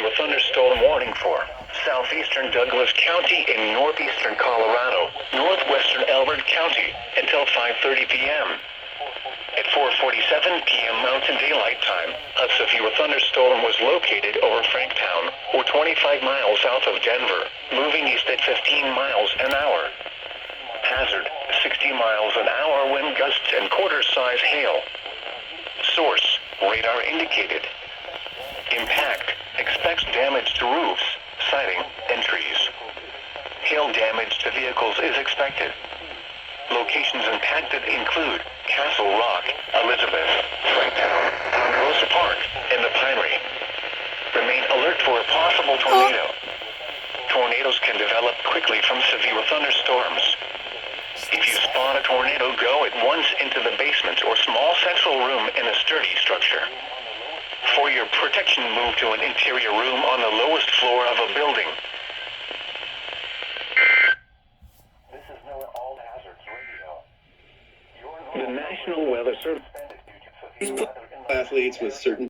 severe thunderstorm warning for southeastern Douglas County in northeastern Colorado, northwestern Elbert County, until 5:30 p.m. At 4:47 p.m. Mountain Daylight Time, a severe thunderstorm was located over Franktown, or 25 miles south of Denver, moving east at 15 miles an hour. Hazard, 60 miles an hour wind gusts and quarter-size hail. Source, radar indicated. Impact, expects damage to roofs, siding, and trees. Hail damage to vehicles is expected. Locations impacted include Castle Rock, Elizabeth, Franktown, Rosa Park, and the Pinery. Remain alert for a possible tornado. Tornadoes can develop quickly from severe thunderstorms. If you spot a tornado, go at once into the basement or small central room in a sturdy structure. For your protection, move to an interior room on the lowest floor of a building. This is NOAA All Hazards Radio. The National Weather Service athletes with certain